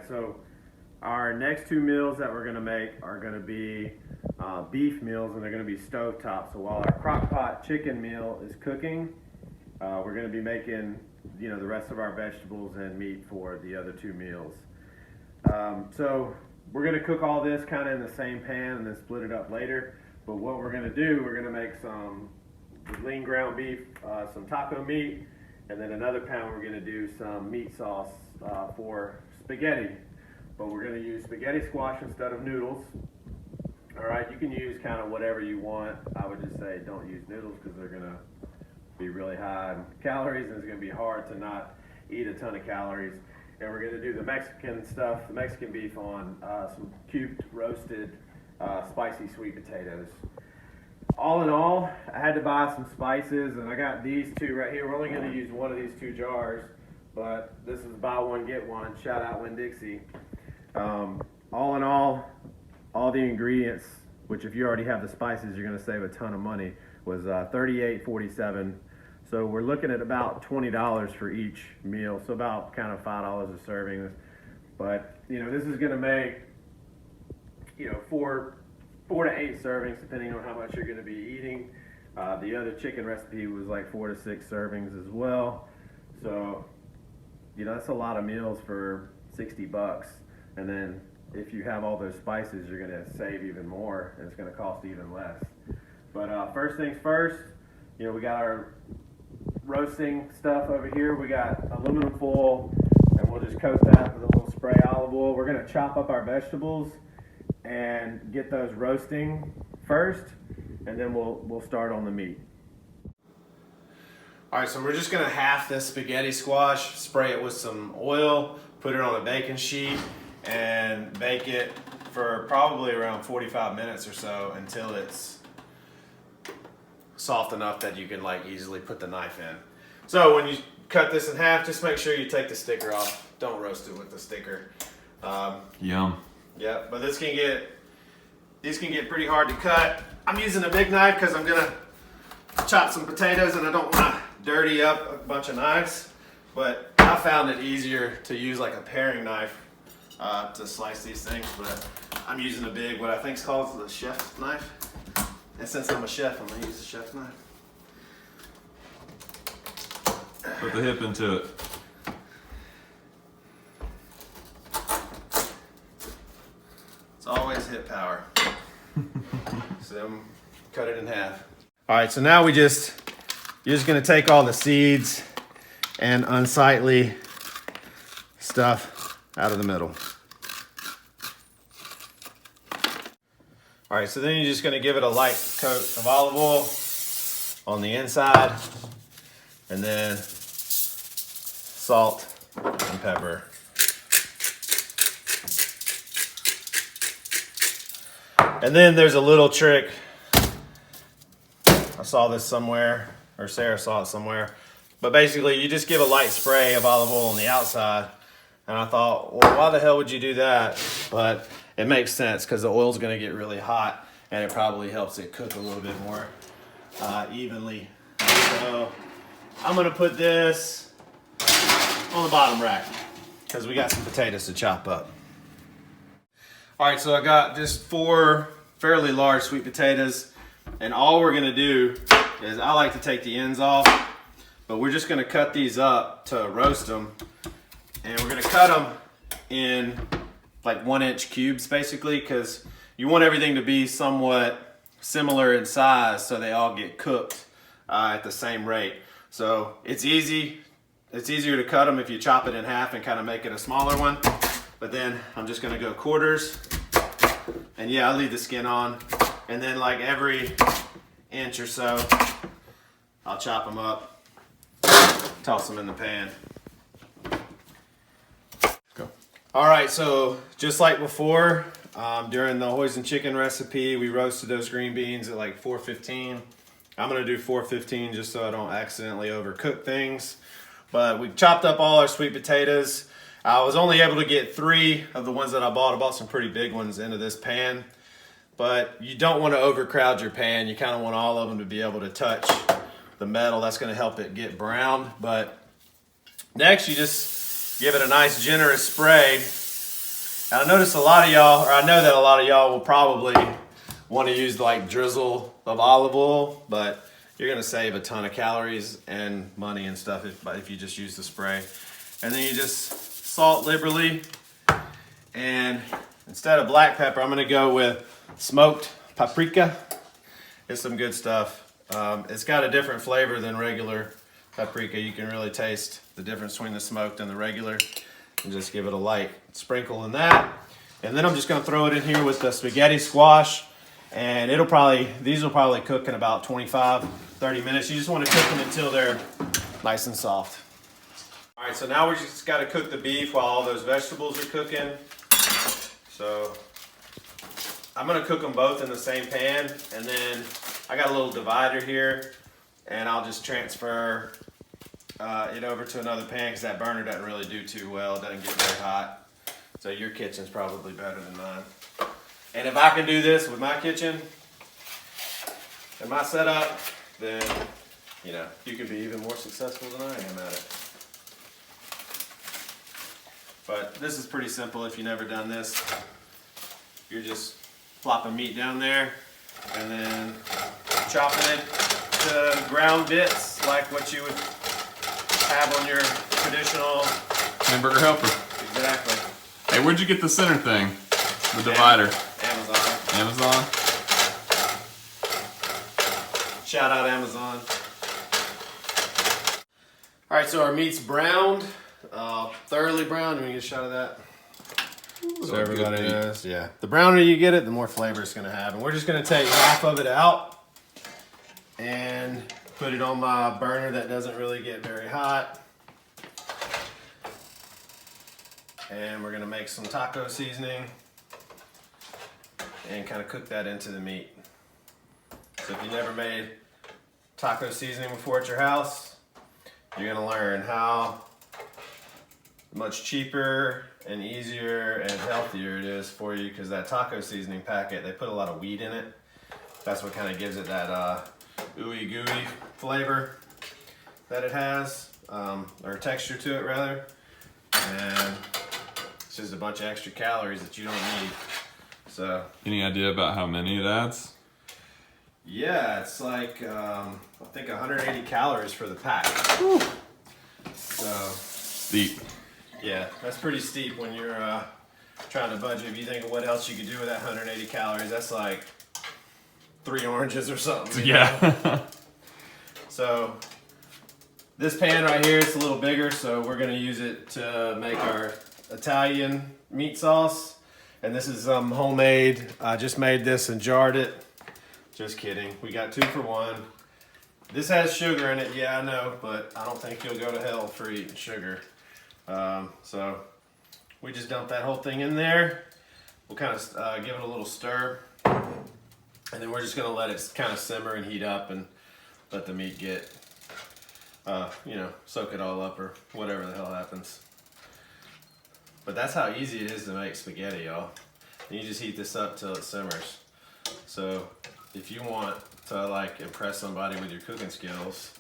right, so our next two meals that we're gonna make are gonna be beef meals, and they're gonna be stovetop. So while our crock pot chicken meal is cooking, we're gonna be making, the rest of our vegetables and meat for the other two meals. So we're gonna cook all this kind of in the same pan and then split it up later. But what we're gonna do, we're gonna make some lean ground beef, some taco meat, and then another pan we're gonna do some meat sauce for spaghetti. But we're gonna use spaghetti squash instead of noodles. All right, you can use kind of whatever you want. I would just say don't use noodles because they're gonna be really high in calories, and it's gonna be hard to not eat a ton of calories. And we're gonna do the Mexican stuff, the Mexican beef on some cubed roasted spicy sweet potatoes. All in all, I had to buy some spices, and I got these two right here. We're only gonna use one of these two jars, but this is buy one, get one. Shout out Winn-Dixie. All in all the ingredients, which if you already have the spices, you're gonna save a ton of money, was $38.47. So we're looking at about $20 for each meal, so about kind of $5 a serving. But this is gonna make four to 8 servings, depending on how much you're gonna be eating. The other chicken recipe was like 4 to 6 servings as well. So that's a lot of meals for $60. And then if you have all those spices, you're gonna save even more, and it's gonna cost even less. But first things first, we got our roasting stuff over here. We got aluminum foil, and we'll just coat that with a little spray olive oil. We're gonna chop up our vegetables and get those roasting first, and then we'll start on the meat. All right, so we're just gonna half this spaghetti squash, spray it with some oil, put it on a baking sheet, and bake it for probably around 45 minutes or so until it's soft enough that you can easily put the knife in. So when you cut this in half, just make sure you take the sticker off. Don't roast it with the sticker. Yum. Yeah, but these can get pretty hard to cut. I'm using a big knife because I'm gonna chop some potatoes, and I don't want to dirty up a bunch of knives. But I found it easier to use like a paring knife to slice these things. But I'm using a big, what I think is called the chef's knife. And since I'm a chef, I'm gonna use the chef's knife. Put the hip into it. It's always hip power. So cut it in half. All right, so now you're just gonna take all the seeds and unsightly stuff out of the middle. All right, so then you're just gonna give it a light coat of olive oil on the inside, and then salt and pepper. And then there's a little trick. I saw this somewhere, or Sarah saw it somewhere. But basically, you just give a light spray of olive oil on the outside. And I thought, well, why the hell would you do that? But it makes sense because the oil's gonna get really hot, and it probably helps it cook a little bit more evenly. So I'm gonna put this on the bottom rack because we got some potatoes to chop up. All right, so I got just 4 fairly large sweet potatoes, and all we're gonna do is, I like to take the ends off, but we're just gonna cut these up to roast them, and we're gonna cut them in like 1-inch cubes basically, because you want everything to be somewhat similar in size so they all get cooked at the same rate. So it's easier to cut them if you chop it in half and kind of make it a smaller one. But then I'm just gonna go quarters, and yeah, I leave the skin on, and then like every inch or so, I'll chop them up, toss them in the pan. Go. All right, so just like before, during the hoisin chicken recipe, we roasted those green beans at like 415. I'm gonna do 415 just so I don't accidentally overcook things. But we chopped up all our sweet potatoes. I was only able to get 3 of the ones that I bought. I bought some pretty big ones into this pan. But you don't want to overcrowd your pan. You kind of want all of them to be able to touch the metal. That's going to help it get browned. But next, you just give it a nice generous spray And I noticed a lot of y'all, or I know that a lot of y'all will probably want to use like drizzle of olive oil, but you're gonna save a ton of calories and money and stuff if you just use the spray. And then you just salt liberally. And instead of black pepper, I'm gonna go with smoked paprika. It's some good stuff. It's got a different flavor than regular paprika. You can really taste the difference between the smoked and the regular. And just give it a light sprinkle in that. And then I'm just gonna throw it in here with the spaghetti squash. And these will probably cook in about 25, 30 minutes. You just wanna cook them until they're nice and soft. All right, so now we just gotta cook the beef while all those vegetables are cooking. So I'm gonna cook them both in the same pan, and then I got a little divider here, and I'll just transfer it over to another pan because that burner doesn't really do too well. It doesn't get very hot. So your kitchen's probably better than mine. And if I can do this with my kitchen and my setup, then you can be even more successful than I am at it. But this is pretty simple if you've never done this. You're just plopping meat down there and then chopping it to ground bits like what you would have on your traditional hamburger helper. Exactly. Hey, where'd you get the center thing? The divider. Amazon. Amazon? Shout out Amazon. All right, so our meat's browned, thoroughly browned. Let me get a shot of that. So everybody knows, yeah. The browner you get it, the more flavor it's gonna have. And we're just gonna take half of it out and put it on my burner that doesn't really get very hot. And we're gonna make some taco seasoning and kind of cook that into the meat. So if you never made taco seasoning before at your house, you're gonna learn how much cheaper and easier and healthier it is for you, because that taco seasoning packet, they put a lot of wheat in it. That's what kind of gives it that ooey gooey flavor that it has, or texture to it rather. And it's just a bunch of extra calories that you don't need. So, any idea about how many it adds? Yeah, it's like I think 180 calories for the pack. Whew. So steep. Yeah, that's pretty steep when you're trying to budget. If you think of what else you could do with that 180 calories, that's like 3 oranges or something. Yeah. So this pan right here, it's a little bigger, so we're gonna use it to make our Italian meat sauce. And this is homemade. I just made this and jarred it. Just kidding. We got 2 for 1. This has sugar in it, yeah, I know, but I don't think you'll go to hell for eating sugar. So we just dump that whole thing in there. We'll kind of give it a little stir, and then we're just gonna let it kind of simmer and heat up and let the meat get, soak it all up or whatever the hell happens. But that's how easy it is to make spaghetti, y'all. And you just heat this up till it simmers. So if you want to like impress somebody with your cooking skills,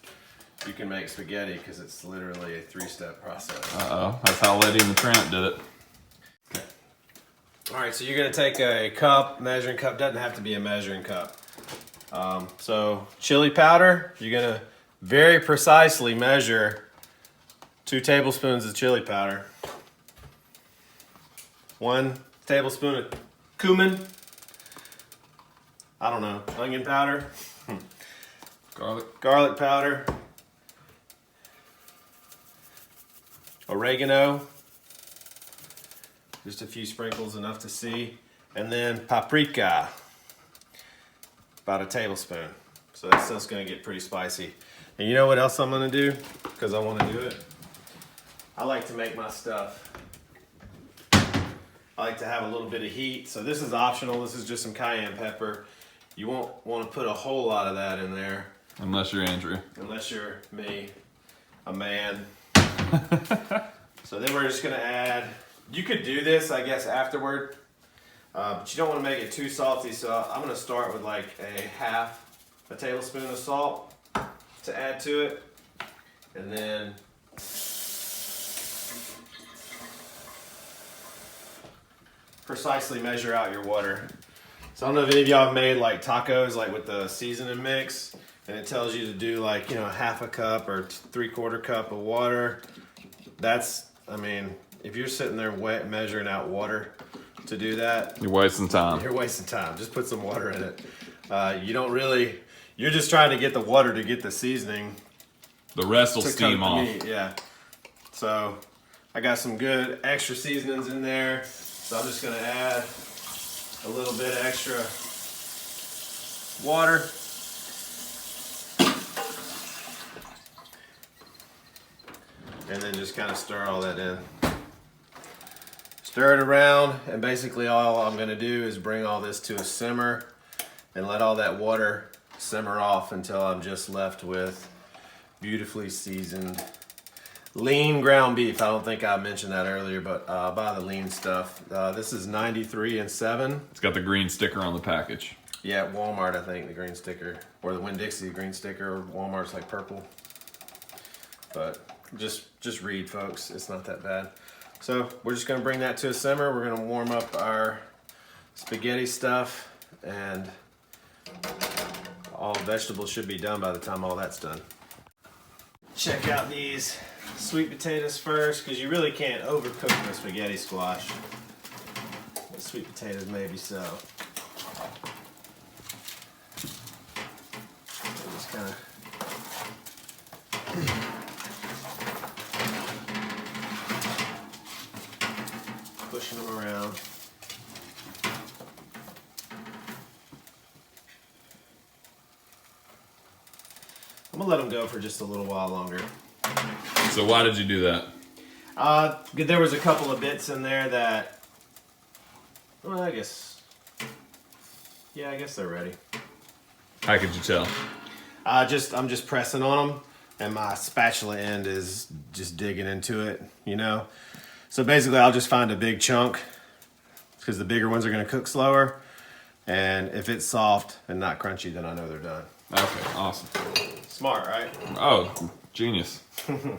you can make spaghetti because it's literally a 3-step process. Uh-oh, that's how Lady and the Tramp did it. Okay. All right, so you're gonna take a cup, measuring cup, doesn't have to be a measuring cup. So chili powder, you're gonna very precisely measure 2 tablespoons of chili powder. 1 tablespoon of cummin. I don't know, onion powder. Garlic powder. Oregano. Just a few sprinkles, enough to see. And then paprika. About a tablespoon. So that's just gonna get pretty spicy. And you know what else I'm gonna do? Because I wanna do it. I like to make my stuff. I like to have a little bit of heat. So this is optional. This is just some cayenne pepper. You won't want to put a whole lot of that in there. Unless you're Andrew. Unless you're me, a man. So then we're just gonna add, you could do this, I guess, afterward. But you don't want to make it too salty. So I'm gonna start with like a tablespoon of salt to add to it. And then precisely measure out your water. So I don't know if any of y'all have made like tacos, like with the seasoning mix, and it tells you to do like, you know, half a cup or 3/4 cup of water. That's, I mean, if you're sitting there measuring out water to do that, You're wasting time. you're wasting time. Just put some water in it. You don't really, you're just trying to get the water to get the seasoning. The rest will To steam coat the off. meat, yeah. So I got some good extra seasonings in there. So I'm just gonna add a little bit of extra water. And then just kind of stir all that in. Stir it around, and basically all I'm gonna do is bring all this to a simmer and let all that water simmer off until I'm just left with beautifully seasoned lean ground beef. I don't think I mentioned that earlier, but buy the lean stuff. This is 93.7. It's got the green sticker on the package. Yeah, at Walmart, I think, the green sticker. Or the Winn-Dixie green sticker, or Walmart's like purple. But just read, folks. It's not that bad. So we're just gonna bring that to a simmer. We're gonna warm up our spaghetti stuff, and all the vegetables should be done by the time all that's done. Check out these sweet potatoes first, because you really can't overcook the spaghetti squash. The sweet potatoes maybe so. Just kind of pushing them around. I'm gonna let them go for just a little while longer. So why did you do that? There was a couple of bits in there that, well, I guess they're ready. How could you tell? I'm just pressing on them, and my spatula end is just digging into it, you know? So basically I'll just find a big chunk, because the bigger ones are gonna cook slower, and if it's soft and not crunchy, then I know they're done. Okay, awesome. Smart, right? Oh, genius. And then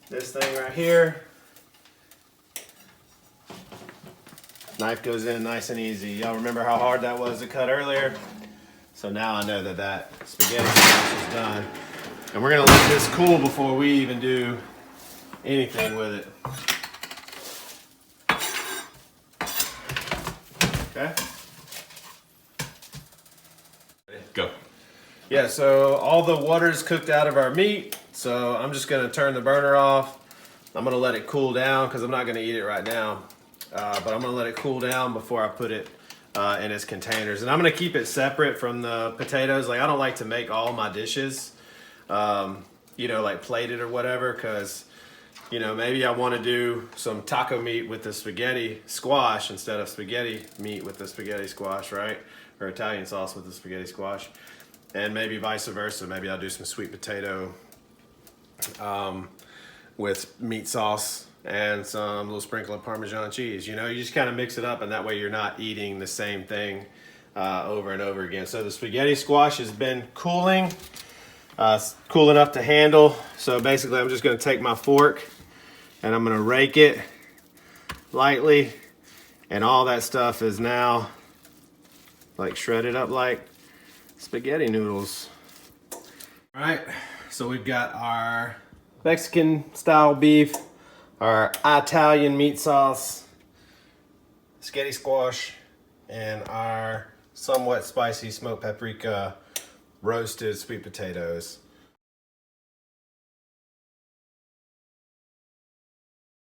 this thing right here, knife goes in nice and easy. Y'all remember how hard that was to cut earlier? So now I know that spaghetti sauce is done. And we're gonna let this cool before we even do anything with it. Okay? Go. Yeah, so all the water's cooked out of our meat, so I'm just gonna turn the burner off. I'm gonna let it cool down, because I'm not gonna eat it right now. But I'm gonna let it cool down before I put it in its containers. And I'm gonna keep it separate from the potatoes. Like, I don't like to make all my dishes, you know, like plated or whatever, because, you know, maybe I wanna do some taco meat with the spaghetti squash instead of spaghetti meat with the spaghetti squash, right? Or Italian sauce with the spaghetti squash. And maybe vice versa. Maybe I'll do some sweet potato with meat sauce and some little sprinkle of Parmesan cheese. You know, you just kind of mix it up, and that way you're not eating the same thing over and over again. So the spaghetti squash has been cooling, cool enough to handle. So basically I'm just gonna take my fork and I'm gonna rake it lightly, and all that stuff is now like shredded up like spaghetti noodles. All right, so we've got our Mexican style beef, our Italian meat sauce, spaghetti squash, and our somewhat spicy smoked paprika roasted sweet potatoes.